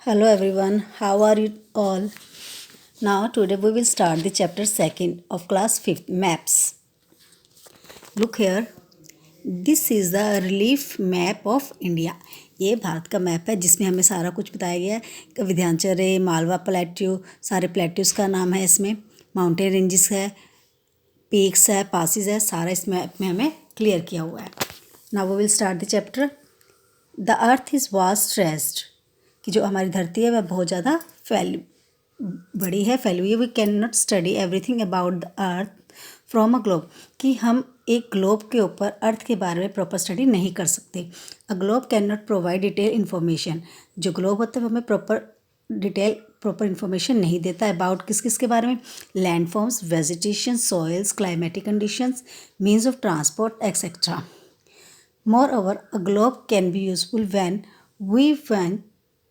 Hello everyone, how are you all? Now today we will start the chapter 2nd of class 5th maps. Look here, this is the relief map of India. ये भारत का map है जिसमें हमें सारा कुछ बताया गया है। विंध्याचल रे, मालवा प्लेट्यू, सारे प्लेट्यूज का नाम है इसमें, माउंटेन रेंजेस है, पीक्स है, पासिस है, सारा इस मैप में हमें क्लियर किया हुआ है। Now we will start the chapter. The earth is vast rest, कि जो हमारी धरती है वह बहुत ज़्यादा बड़ी है, फैली हुई है। We can not study everything about the earth from a globe, कि हम एक ग्लोब के ऊपर अर्थ के बारे में प्रॉपर स्टडी नहीं कर सकते। A globe can not provide detail information, जो ग्लोब होता है वो हमें प्रॉपर इन्फॉर्मेशन नहीं देता है। अबाउट किस किस के बारे में? Land forms, vegetation, soils, climatic conditions, means of transport etcetera. Moreover, a globe can be useful when we want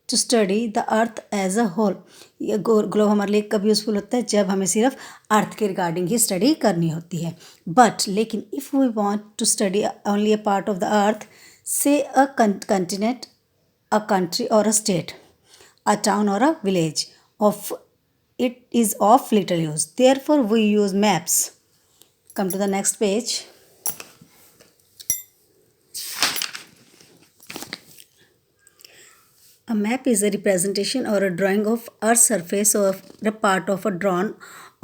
to study the earth as a whole. ये ग्लोब हमारे लिए कब यूज़फुल होता है? जब हमें सिर्फ अर्थ के रिगार्डिंग ही स्टडी करनी होती है। बट लेकिन if we want to study only a part of the earth, say a continent, a country और अ स्टेट, अ टाउन और a village, of it is of little use. Therefore, we use maps. Come to the next page. A map is a representation or a drawing of Earth's surface or a part of a drawn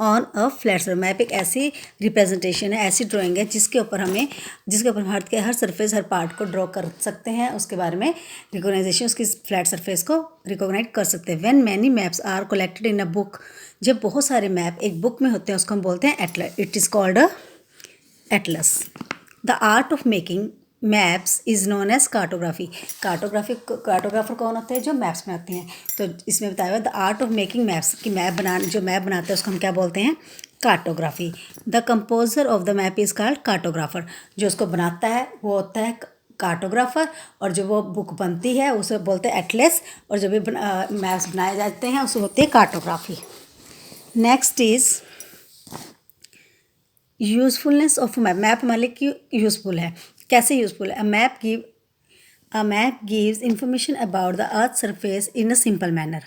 on a flat surface. Map एक ऐसी representation है, ऐसी drawing है जिसके ऊपर अर्थ के हर surface, हर part को draw कर सकते हैं, उसके बारे में रिकोगनाइजेशन, उसकी फ्लैट सरफेस को रिकोगनाइज कर सकते हैं। When many maps are collected in a book, जब बहुत सारे मैप एक बुक में होते हैं उसको हम बोलते हैं atlas. It is called a atlas. The art of making maps is known as cartography. Cartographer कौन होते हैं? जो मैप्स बनाते हैं। तो इसमें बताया हुआ the art of making maps, कि मैप बनाते हैं उसको हम क्या बोलते हैं? Cartography. The composer of the map is called cartographer. जो उसको बनाता है वो होता है कार्टोग्राफर, और जो वो बुक बनती है उसे बोलते हैं एटलस, और जो भी मैप्स बनाए जाते हैं उसे बोलते हैं cartography. Next is usefulness of map. Map हमारे लिए क्यों यूजफुल है? कैसे यूजफुल है? A map gives information about the earth's surface in a simple manner.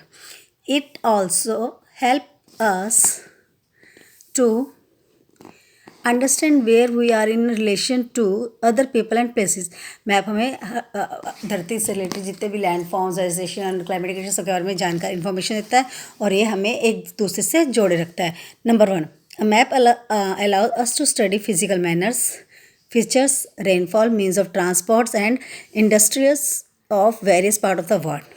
It also helps us to understand where we are in relation to other people and places. Map हमें धरती से related जितने भी land forms, vegetation, climatic condition के बारे में जानकारी information देता है, और ये हमें एक दूसरे से जोड़े रखता है। Number 1, a map allows us to study physical manners, features, rainfall, means of transports and industries of various parts of the world.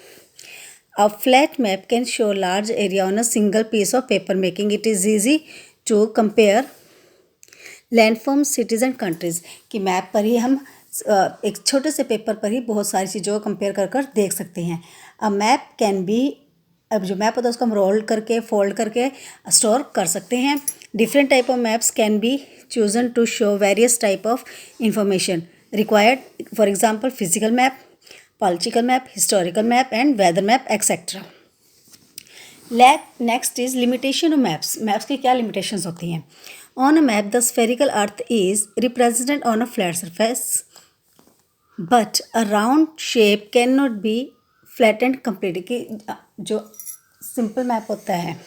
A flat map can show large area on a single piece of paper, making it is easy to compare landforms, cities and countries. कि map पर ही हम एक छोटे से paper पर ही बहुत सारी चीज़ों को कंपेयर कर देख सकते हैं। अ मैप कैन बी, अब जो मैप होता है उसको हम रोल करके, फोल्ड करके स्टोर कर सकते हैं। Different type of maps can be chosen to show various type of information required, for example physical map, political map, historical map and weather map etc. Next is limitation of maps. Maps की क्या limitations होती हैं? On a map the spherical earth is represented on a flat surface, but a round shape cannot be flattened completely. कि जो simple map होता है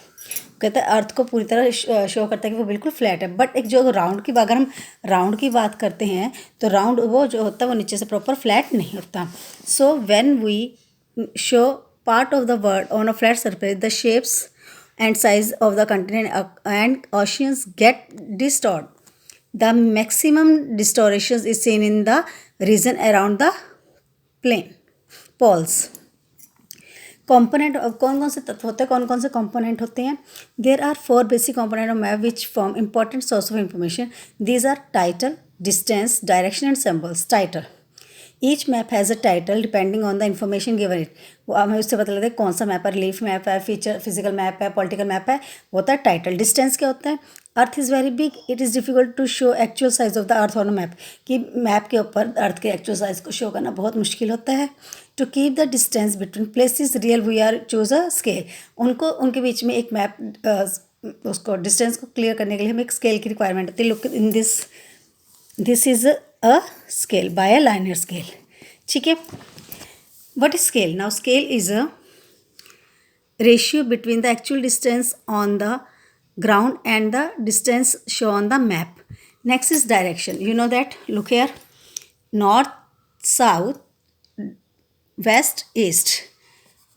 कहता है अर्थ को पूरी तरह शो करता है कि वो बिल्कुल फ्लैट है, बट एक जो राउंड की, अगर हम राउंड की बात करते हैं तो राउंड वो जो होता है वो नीचे से प्रॉपर फ्लैट नहीं होता। So when we show part of the world on a flat surface the shapes and size of the continent and oceans get distort. The maximum distortion is seen in the region around the plane poles. Component कौन कौन से तत्व होते हैं, कौन कौन से component होते हैं? There are 4 basic component of map which form important source of information. These are title, distance, direction and symbols. Title, each map has a title depending on the information given it. वो हमें उससे पता लगता है कौन सा map है, relief map है, फिजिकल मैप है, पॉलिटिकल मैप है, वो होता है टाइटल. डिस्टेंस क्या होता है? Earth is very big, it is difficult to show actual size of the earth on a map. कि मैप के ऊपर अर्थ के एक्चुअल साइज को शो करना बहुत मुश्किल होता है. To keep the distance between places real we are choose a scale. उनके बीच में एक मैप उसको डिस्टेंस को क्लियर करने के लिए हमें एक स्केल की रिक्वायरमेंट होती है. Look in this is a scale bye a liner scale. ठीक है. What is scale? Now scale is a ratio between the actual distance on the ground and the distance shown on the map. Next is direction. You know that, look here, north, south, west, east,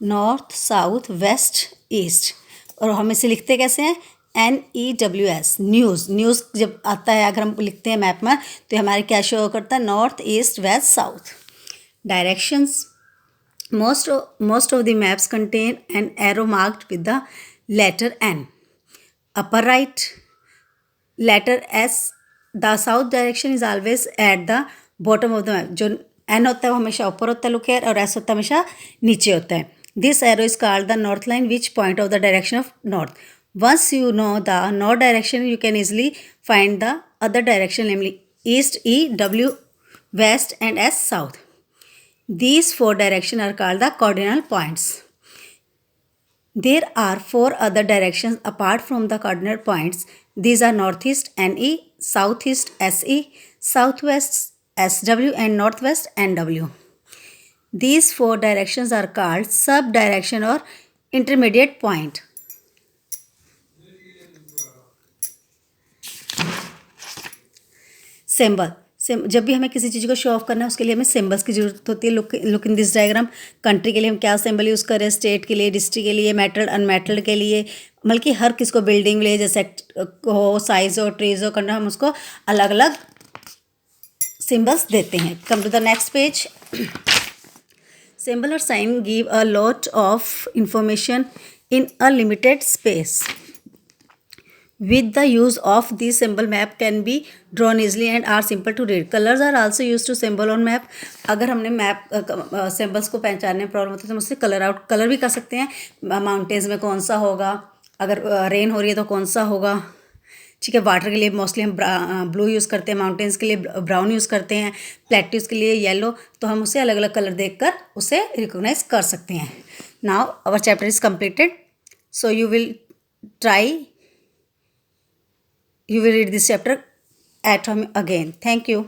north south west east. और हम इसे लिखते कैसे हैं, NEWS, news. News जब आता है अगर हम लिखते हैं मैप में तो हमारे क्या शो करता है, north east west south. Directions. most of the maps contain an arrow marked with the letter N. Upper right, letter S. The south direction is always at the bottom of the map. जो N होता है वो हमेशा ऊपर होता है, look here, और S होता है हमेशा नीचे होता है. This arrow is called the north line, which point of the direction of north. Once you know the north direction, you can easily find the other direction, namely east, E, W, west, and S, south. These four directions are called the cardinal points. There are four other directions apart from the cardinal points. These are northeast, NE, southeast, SE, southwest, SW, and northwest, NW. These four directions are called sub-direction or intermediate point. Symbol. जब भी हमें किसी चीज़ को show off करना है उसके लिए हमें सिंबल्स की जरूरत होती है. Look in this diagram. Country के लिए हम क्या सिंबल यूज़ करें, स्टेट के लिए, डिस्ट्रिक्ट के लिए, मेटल्ड अनमेटल्ड के लिए, बल्कि हर किस को, बिल्डिंग, विलेज, सेक्ट हो, साइज हो, ट्रीज हो, करना, हम उसको अलग अलग सिंबल्स देते हैं. Come to the next page. Symbol or sign give a lot of information in a limited space. With the use of this symbol, map can be drawn easily and are simple to read. Colors are also used to symbol on map. अगर हमने map symbols को पहचानने में problem होती है तो हम उससे कलर भी कर सकते हैं. माउंटेन्स में कौन सा होगा, अगर रेन हो रही है तो कौन सा होगा, ठीक है. वाटर के लिए मोस्टली हम ब्लू यूज़ करते हैं, माउंटेन्स के लिए ब्राउन यूज़ करते हैं, प्लेट्यूज के लिए येलो. तो हम उसे अलग अलग कलर देखकर उसे रिकोगनाइज कर सकते हैं. Now our chapter is completed. So you will read this chapter at home again. Thank you.